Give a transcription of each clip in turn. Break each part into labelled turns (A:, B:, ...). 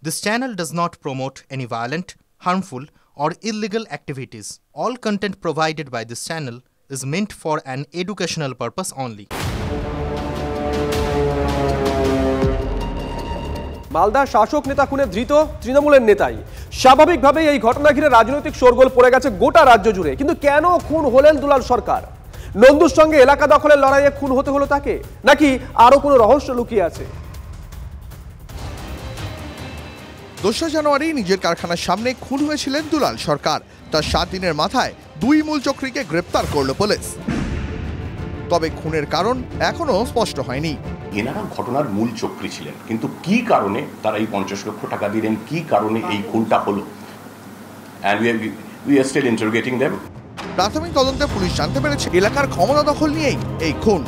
A: This channel does not promote any violent, harmful, or illegal activities. All content provided by this channel is meant for an educational purpose only.
B: Malda শাসক নেতা খুনে ধৃত তৃণমূলের নেতাই। স্বাভাবিকভাবেই এই ঘটনা ঘিরে রাজনৈতিক শোরগোল পড়ে গেছে গোটা রাজ্য জুড়ে। কিন্তু কেন খুন হলেন দুলাল সরকার? নন্দুর সঙ্গে এলাকা দখলের লড়াইয়ে খুন হতে হলো তাকে, নাকি আরো কোনো রহস্য লুকিয়ে আছে?
C: 2 জানুয়ারি নিজের কারখানার সামনে খুন হয়েছিলেন দুলাল সরকার। তার 7 দিনের মাথায় 2 মূল চক্রীকে গ্রেপ্তার করল পুলিশ। তবে খুনের কারণ এখনো স্পষ্ট হয়নি।
D: এনারা ঘটনার মূল চক্রী ছিলেন, কিন্তু কি কারণে তারা এই 50 লক্ষ টাকা দিলেন, কি কারণে এই খুনটা হলো, and we are still interrogating them.
C: প্রাথমিক তদন্তে পুলিশ জানতে পেরেছে এলাকার ক্ষমতা দখল নিয়েই এই খুন।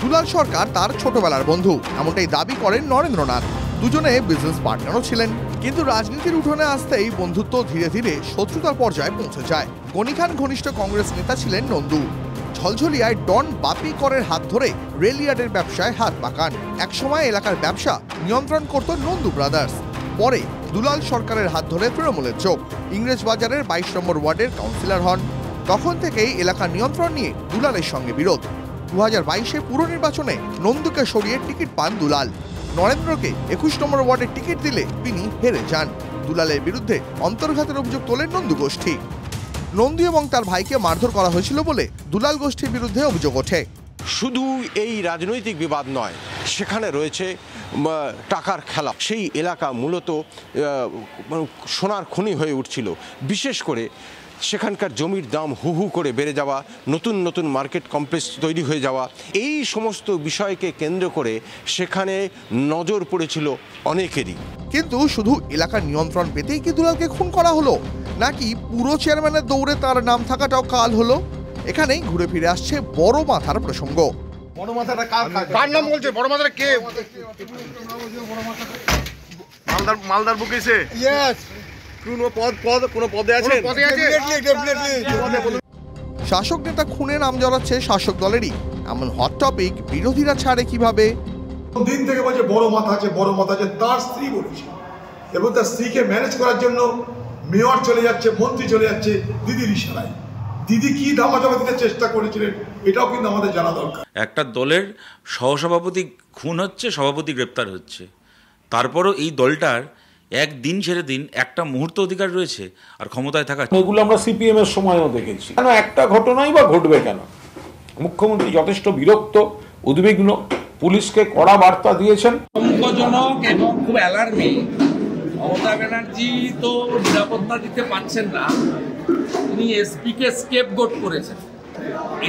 C: দুলাল সরকার তার ছোটবেলার বন্ধু, এমনটাই দাবি করেন নরেন্দ্রনাথ। দুজনে বিজনেস পার্টনারও ছিলেন, কিন্তু রাজনীতির উঠোনে আসতেই বন্ধুত্ব ধীরে ধীরে শত্রুতার পর্যায়ে পৌঁছে যায়। গনি খান ঘনিষ্ঠ কংগ্রেস নেতা ছিলেন নন্দু। ঝলঝলিয়ায় ডন বাপি করের হাত ধরে রেলইয়ার্ডের ব্যবসায় হাত পাকান। একসময় এলাকার ব্যবসা নিয়ন্ত্রণ করত নন্দু ব্রাদার্স। পরে দুলাল সরকারের হাত ধরে তৃণমূলের চোখ। ইংরেজ বাজারের 22 নম্বর ওয়ার্ডের কাউন্সিলর হন। তখন থেকেই এলাকার নিয়ন্ত্রণ নিয়ে দুলালের সঙ্গে বিরোধ। 2022-এ পুর নির্বাচনে নন্দুকে সরিয়ে টিকিট পান দুলাল। নরেন্দ্রকে 21 নম্বর ওয়ার্ডের টিকিট দিলে তিনি হেরে যান। দুলালের বিরুদ্ধে অন্তর্ঘাতের অভিযোগ তোলেন নন্দু গোষ্ঠী। নন্দু এবং তার ভাইকে মারধর করা হয়েছিল বলে দুলাল গোষ্ঠীর বিরুদ্ধে অভিযোগ ওঠে।
E: শুধু এই রাজনৈতিক বিবাদ নয়, সেখানে রয়েছে টাকার খেলা। সেই এলাকা মূলত সোনার খনি হয়ে উঠছিল। বিশেষ করে সেখানকার জমির দাম হু হু করে বেড়ে যাওয়া, নতুন নতুন মার্কেট কমপ্লেক্স তৈরি হয়ে যাওয়া, এই সমস্ত বিষয়কে কেন্দ্র করে সেখানে নজর পড়েছিল অনেকেরই।
C: কিন্তু শুধু এলাকার নিয়ন্ত্রণ পেতেই কি দুলালকে খুন করা হলো, নাকি পুরো চেয়ারম্যানের দৌড়ে তার নাম থাকাটাও কাল হলো? এখানেই ঘুরে ফিরে আসছে বড় মাথার প্রসঙ্গ।
F: বড় মাথাটা কার নাম বলছে? বড় মাথাটা কে? মালদার বুকেছে? ইয়েস।
C: শাসক নেতা খুনে নাম জড়াচ্ছে শাসক দলেরই, এমন হট টপিক বিরোধীরা ছাড়ে কিভাবে?
G: দিন থেকে বলছে বড় মাথা আছে, বড় মাথা আছে, তার স্ত্রী বলেছে, এবং তার স্ত্রীকে ম্যানেজ করার জন্য মেয়র চলে যাচ্ছে, মন্ত্রী চলে যাচ্ছে দিদির ইশারায়। দিদি কি ধামাচাপা দিতে চেষ্টা করেছিলেন এটাও কিন্তু আমাদের জানা দরকার।
H: একটা দলের সহসভাপতি খুন হচ্ছে, সভাপতি গ্রেপ্তার হচ্ছে, তারপরও এই দলটার একদিন ছেড়ে দিন একটা মুহূর্ত অধিকার রয়েছে আর ক্ষমতায় থাকা।
I: এগুলো আমরা সিপিএম এর সময়ও দেখেছি। কেন একটা ঘটনাই বা ঘটবে কেন? মুখ্যমন্ত্রী যথেষ্ট বিরক্ত, উদ্বিগ্ন, পুলিশকে কড়া বার্তা দিয়েছেন।
J: সংকটজনক এবং খুব অ্যালার্মিং। মমতা ব্যানার্জি তো নিরাপত্তা দিতে পারছেন না, তিনি এসপিকে স্কেপগোট করেছেন।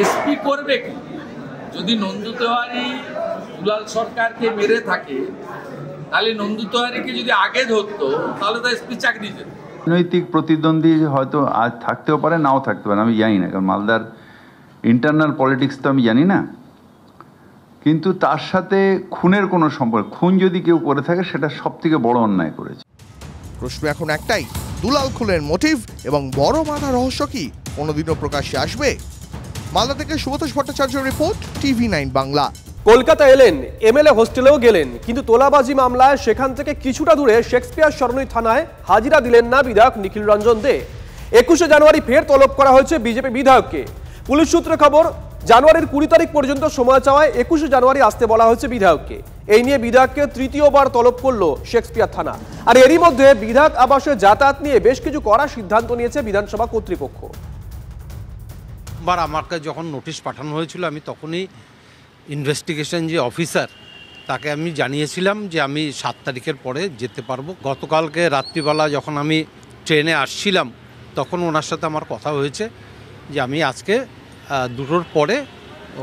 J: এসপি করবে কি? যদি নন্দু তেওয়ারি দুলাল সরকারকে মেরে থাকে, তাহলে নন্দু তেওয়ারিকে যদি আগে ধরতো তাহলে তো এসপি চাকরি যেত।
K: রাজনৈতিক প্রতিদ্বন্দ্বী হয়তো আজ থাকতেও পারে, নাও থাকতে পারে, আমি জানি না, কারণ মালদার ইন্টারনাল পলিটিক্স তো আমি জানি না। কিন্তু তার সাথে খুনের কোনো সম্পর্ক, খুন যদি কেউ করে থাকে সেটা সব থেকে বড় অন্যায় করেছে।
C: প্রশ্ন এখন একটাই, দুলাল খুনের মোটিভ এবং বড় মাথা রহস্য কি কোনোদিনও প্রকাশ্যে আসবে? মালদা থেকে সুব্রত ভট্টাচার্যের রিপোর্ট, TV9 বাংলা।
B: কলকাতা এলেন, এমএলএ হোস্টেলেও গেলেন, কিন্তু তোলাবাজি মামলায় সেখান থেকে কিছুটা দূরে শেক্সপিয়ার সরণি থানায় হাজিরা দিলেন না বিধায়ক নিখিল রঞ্জন দে। 21 জানুয়ারি ফের তলব করা হয়েছে বিজেপি বিধায়ককে। পুলিশ সূত্রে খবর, জানুয়ারির 20 তারিখ পর্যন্ত সময় চাওয়ায় 21 জানুয়ারি আসতে বলা হয়েছে বিধায়ককে। এই নিয়ে বিধায়ককে তৃতীয়বার তলব করল শেক্সপিয়ার থানা। আর এরই মধ্যে বিধায়ক আবাসে যাতায়াত নিয়ে বেশ কিছু কড়া সিদ্ধান্ত নিয়েছে বিধানসভা কর্তৃপক্ষ।
L: আমাকে যখন নোটিশ পাঠানো হয়েছিল, আমি তখনই ইনভেস্টিগেশন যে অফিসার তাকে আমি জানিয়েছিলাম যে আমি 7 তারিখের পরে যেতে পারবো। গতকালকে রাত্রিবেলা যখন আমি ট্রেনে আসছিলাম, তখন ওনার সাথে আমার কথা হয়েছে যে আমি আজকে 2টোর পরে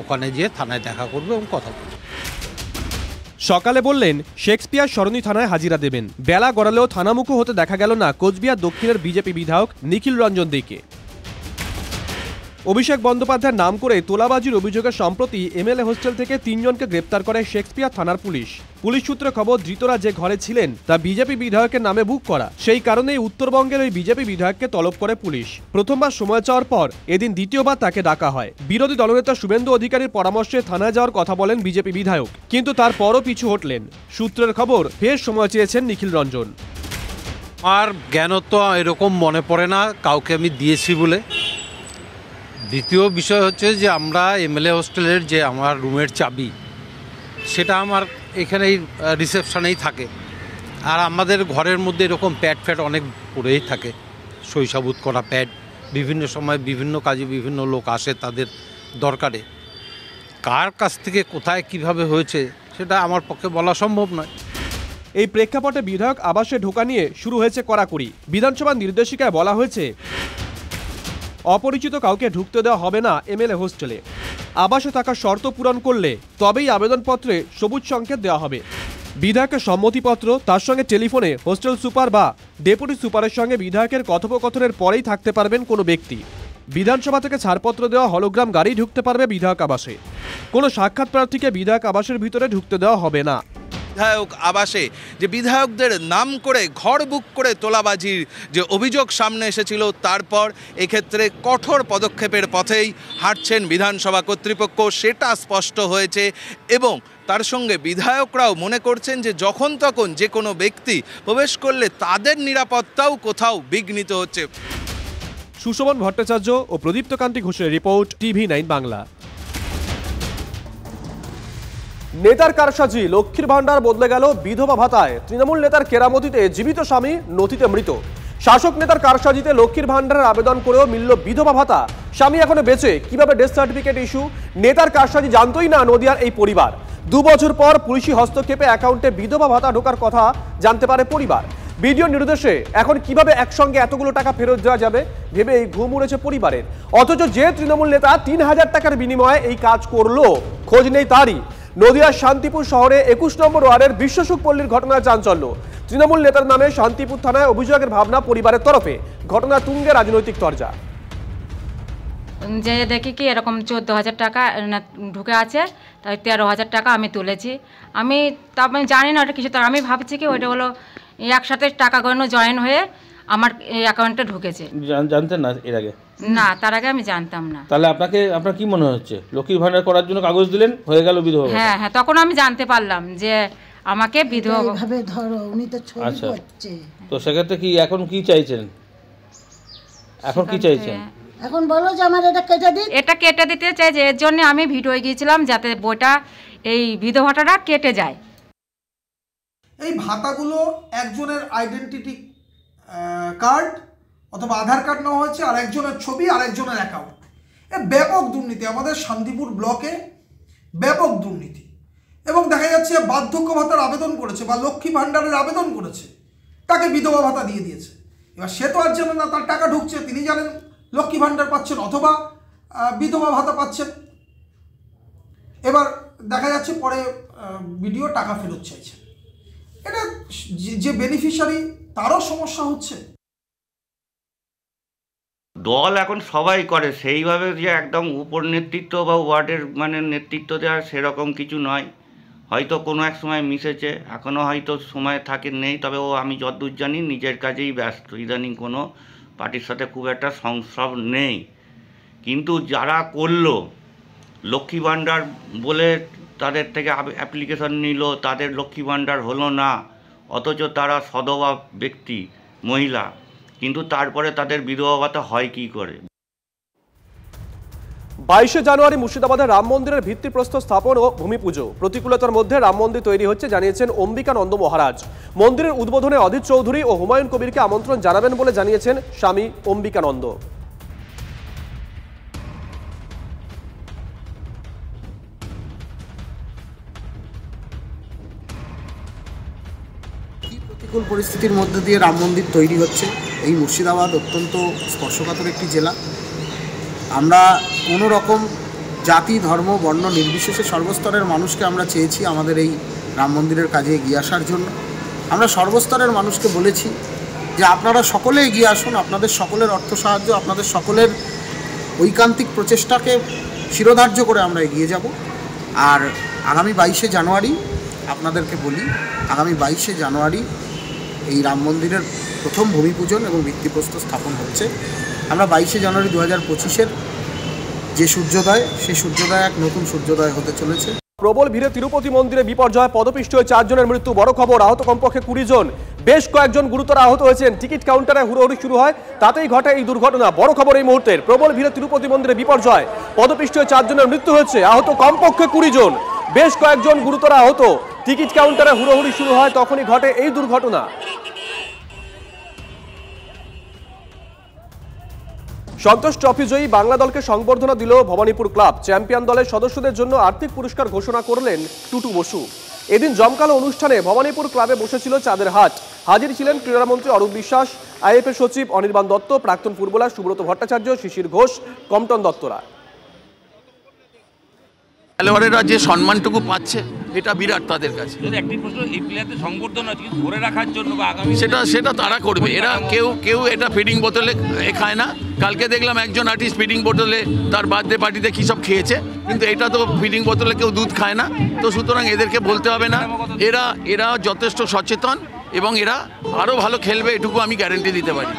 L: ওখানে গিয়ে থানায় দেখা করবো এবং কথা বলবো।
B: সকালে বললেন শেক্সপিয়ার সরণি থানায় হাজিরা দেবেন। বেলা গড়ালেও থানামুখো হতে দেখা গেল না কোচবিহার দক্ষিণের বিজেপি বিধায়ক নিখিল রঞ্জন দেকে। অভিষেক বন্দ্যোপাধ্যায়ের নাম করে তোলাবাজির অভিযোগে সম্প্রতি এমএলএ হোস্টেল থেকে 3 জনকে গ্রেপ্তার করে শেক্সপিয়ার থানার পুলিশ। পুলিশ সূত্রে খবর, ধৃতরা যে ঘরে ছিলেন তা বিজেপি বিধায়কের নামে বুক করা। সেই কারণেই উত্তরবঙ্গের ওই বিজেপি বিধায়ককে তলব করে পুলিশ। প্রথমবার সময় চাওয়ার পর এদিন দ্বিতীয়বার তাকে ডাকা হয়। বিরোধী দলনেতা শুভেন্দু অধিকারীর পরামর্শে থানায় যাওয়ার কথা বলেন বিজেপি বিধায়ক, কিন্তু তারপরও পিছু হটলেন। সূত্রের খবর, ফের সময় চেয়েছেন নিখিল রঞ্জন।
L: আর জ্ঞান তো এরকম মনে পড়ে না কাউকে আমি দিয়েছি বলে। দ্বিতীয় বিষয় হচ্ছে যে আমরা এমএলএ হোস্টেলের যে আমার রুমের চাবি, সেটা আমার এখানেই রিসেপশনেই থাকে। আর আমাদের ঘরের মধ্যে এরকম প্যাড ফ্যাড অনেক পড়েই থাকে, শৈশবুত করা প্যাড। বিভিন্ন সময় বিভিন্ন কাজে বিভিন্ন লোক আসে তাদের দরকারে। কার কাছ থেকে কোথায় কিভাবে হয়েছে সেটা আমার পক্ষে বলা সম্ভব নয়।
B: এই প্রেক্ষাপটে বিধায়ক আবাসে ঢোকা নিয়ে শুরু হয়েছে কড়াকড়ি। বিধানসভার নির্দেশিকায় বলা হয়েছে, অপরিচিত কাউকে ঢুকতে দেওয়া হবে না এমএলএ হোস্টেলে। আবাসে থাকার শর্ত পূরণ করলে তবেই আবেদনপত্রে সবুজ সংকেত দেওয়া হবে। বিধায়কের সম্মতিপত্র, তার সঙ্গে টেলিফোনে হোস্টেল সুপার বা ডেপুটি সুপারের সঙ্গে বিধায়কের কথোপকথনের পরেই থাকতে পারবেন কোনো ব্যক্তি। বিধানসভা থেকে ছাড়পত্র দেওয়া হলোগ্রাম গাড়ি ঢুকতে পারবে বিধায়ক আবাসে। কোনো সাক্ষাৎ প্রার্থীকে বিধায়ক আবাসের ভিতরে ঢুকতে দেওয়া হবে না।
M: বিধায়ক আবাসে যে বিধায়কদের নাম করে ঘর বুক করে তোলাবাজির যে অভিযোগ সামনে এসেছিল, তারপর এক্ষেত্রে কঠোর পদক্ষেপের পথেই হাঁটছেন বিধানসভা কর্তৃপক্ষ, সেটা স্পষ্ট হয়েছে। এবং তার সঙ্গে বিধায়করাও মনে করছেন যে যখন তখন যে কোনো ব্যক্তি প্রবেশ করলে তাদের নিরাপত্তাও কোথাও বিঘ্নিত হচ্ছে।
B: সুশোভন ভট্টাচার্য ও প্রদীপ্তকান্তি ঘোষের রিপোর্ট, TV9 বাংলা। নেতার কারসাজি, লক্ষ্মীর ভান্ডার বদলে গেল বিধবা ভাতায়। তৃণমূল নেতার কেরামতিতে জীবিত স্বামী, নথিতে মৃত। শাসক নেতার কারসাজিতে লক্ষ্মীর ভান্ডারের আবেদন করেও মিলল বিধবা ভাতা। স্বামী এখনো বেঁচে, কিভাবে ডেথ সার্টিফিকেট ইস্যু? নেতার কারসাজি জানতোই না নদিয়ার এই পরিবার। 2 বছর পর পুলিশি হস্তক্ষেপে অ্যাকাউন্টে বিধবা ভাতা ঢোকার কথা জানতে পারে পরিবার। ভিডিও নির্দেশে এখন কিভাবে একসঙ্গে এতগুলো টাকা ফেরত দেওয়া যাবে ভেবে এই ঘুম উড়েছে পরিবারের। অথচ যে তৃণমূল নেতা 3000 টাকার বিনিময়ে এই কাজ করলো, খোঁজ নেই তারই। নদিয়ার শান্তিপুর শহরে 21 নম্বর ওয়ার্ডের বিশ্বসুখ পল্লীর ঘটনায় চাঞ্চল্য। তৃণমূল নেতার নামে শান্তিপুর থানায় অভিযোগের ভাবনা পরিবারের তরফে। ঘটনা তুঙ্গে রাজনৈতিক তরজা।
N: যে দেখি কি এরকম 14,000 টাকা ঢুকে আছে, তাই 13,000 টাকা আমি তুলেছি। আমি জানি না ওটা কিছু, তো আমি ভাবছি কি ওইটা হলো একসাথে টাকাগুলো জয়েন হয়ে আমার অ্যাকাউন্টে ঢুকেছে।
O: জানতেন না এর আগে?
N: না, তার আগে আমি জানতাম না।
O: তাহলে আপনার কি মনে হচ্ছে লক্ষ্মীর ভান্ডার করার জন্য কাগজ দিলেন, হয়ে গেল বিধবা?
N: হ্যাঁ, তখন আমি জানতে পারলাম যে আমাকে বিধবা
P: ভাবে ধরো, উনি তো ছবি করছে।
O: তো সেক্ষেত্রে কি এখন কি চাইছেন?
P: এখন বলো যে আমার এটা
N: কেটে দিতে চাই, যে এর জন্য আমি ভিডিও গিয়েছিলাম যাতে বইটা এই বিধবাটা কেটে যায়।
Q: এই ভাতাগুলো একজনের আইডেন্টিটি কার্ড অথবা আধার কার্ড নেওয়া হয়েছে, আর একজনের ছবি আর একজনের অ্যাকাউন্ট। এ ব্যাপক দুর্নীতি আমাদের শান্তিপুর ব্লকে, ব্যাপক দুর্নীতি। এবং দেখা যাচ্ছে বার্ধক্য ভাতার আবেদন করেছে বা লক্ষ্মী ভাণ্ডারের আবেদন করেছে, তাকে বিধবা ভাতা দিয়ে দিয়েছে। এবার সে তো আর জানেন না তার টাকা ঢুকছে, তিনি জানেন লক্ষ্মী ভাণ্ডার পাচ্ছেন অথবা বিধবা ভাতা পাচ্ছেন। এবার দেখা যাচ্ছে পরে ভিডিও টাকা ফেরত চাইছে। এটা যে বেনিফিশিয়ারি তারও সমস্যা হচ্ছে।
R: দল এখন সবাই করে সেইভাবে, যে একদম উপর নেতৃত্ব বা ওয়ার্ডের নেতৃত্ব দেওয়া সেরকম কিছু নয়। হয়তো কোনো এক সময় মিশেছে, এখনও হয়তো সময় থাকে নেই। তবে আমি যতদূর জানি নিজের কাজেই ব্যস্ত, ইদানিং কোনো পার্টির সাথে খুব একটা সংস্রব নেই। কিন্তু যারা করলো লক্ষ্মী ভাণ্ডার বলে তাদের থেকে অ্যাপ্লিকেশন নিল, তাদের লক্ষ্মী ভাণ্ডার হলো না, অথচ তারা সধবা ব্যক্তি, মহিলা, কিন্তু তারপরে তাদের বিধবা ভাতা হয় কি করে?
B: 22শে জানুয়ারি মুর্শিদাবাদের রাম মন্দিরের ভিত্তিপ্রস্তর স্থাপন ও ভূমি পুজো। প্রতিকূলতার মধ্যে রাম মন্দির তৈরি হচ্ছে জানিয়েছেন অম্বিকানন্দ মহারাজ। মন্দিরের উদ্বোধনে অধীর চৌধুরী ও হুমায়ুন কবিরকে আমন্ত্রণ জানাবেন বলে জানিয়েছেন স্বামী অম্বিকানন্দ।
S: প্রতিকূল পরিস্থিতির মধ্যে দিয়ে রাম মন্দির তৈরি হচ্ছে। এই মুর্শিদাবাদ অত্যন্ত স্পর্শকাতর একটি জেলা। আমরা কোনো রকম জাতি, ধর্ম, বর্ণ নির্বিশেষে সর্বস্তরের মানুষকে আমরা চেয়েছি আমাদের এই রাম মন্দিরের কাজে এগিয়ে আসার জন্য। আমরা সর্বস্তরের মানুষকে বলেছি যে আপনারা সকলে এগিয়ে আসুন, আপনাদের সকলের অর্থ সাহায্য, আপনাদের সকলের ঐকান্তিক প্রচেষ্টাকে শিরোধার্য করে আমরা এগিয়ে যাব। আর আগামী 22শে জানুয়ারি আপনাদেরকে বলি, আগামী 22শে জানুয়ারি এই রাম মন্দিরের প্রথম ভূমি পূজন এবং ভিত্তিপ্রস্তর স্থাপন হচ্ছে। আমরা 22শে জানুয়ারি 2025-এর যে সূর্যোদয়, সেই সূর্যোদয় এক নতুন সূর্যোদয় হতে চলেছে।
B: প্রবল ভিড়ে তিরুপতি মন্দিরে বিপর্যয়, পদপিষ্ট হয়ে 4 জনের মৃত্যু, বড় খবর। আহত কমপক্ষে 20 জন, বেশ কয়েকজন গুরুতর আহত হয়েছেন। টিকিট কাউন্টারে হুড়োহুড়ি শুরু হয়, তাতেই ঘটে এই দুর্ঘটনা। বড় খবর এই মুহূর্তের, প্রবল ভিড়ে তিরুপতি মন্দিরে বিপর্যয়, পদপিষ্ট হয়ে 4 জনের মৃত্যু হয়েছে, আহত কমপক্ষে 20 জন, বেশ কয়েকজন গুরুতর আহত। টিকিট কাউন্টারে হুড়োহুড়ি শুরু হয়, তখনই ঘটে এই দুর্ঘটনা। সন্তোষ ট্রফি জয়ী বাংলা দলকে সংবর্ধনা দিল ভবানীপুর ক্লাব। চ্যাম্পিয়ন দলের সদস্যদের জন্য আর্থিক পুরস্কার ঘোষণা করলেন টুটু বসু। এদিন জমকালো অনুষ্ঠানে ভবানীপুর ক্লাবে বসেছিল চাঁদের হাট। হাজির ছিলেন ক্রীড়ামন্ত্রী অরূপ বিশ্বাস, আইএফএ সচিব অনির্বাণ দত্ত, প্রাক্তন ফুটবলার সুব্রত ভট্টাচার্য, শিশির ঘোষ, কমটন দত্তরা।
T: খেলোয়াড়েরা যে সম্মানটুকু পাচ্ছে এটা বিরাট তাদের কাছে।
H: ধরে রাখার জন্য
T: সেটা তারা করবে। এরা কেউ এটা ফিডিং বোতলে খায় না। কালকে দেখলাম একজন আর্টিস্ট ফিডিং বোতলে তার বার্থডে পার্টিতে কী সব খেয়েছে, কিন্তু এটা তো ফিডিং বোতলে কেউ দুধ খায় না। তো সুতরাং এদেরকে বলতে হবে না, এরা যথেষ্ট সচেতন এবং এরা আরও ভালো খেলবে, এটুকু আমি গ্যারেন্টি দিতে পারি।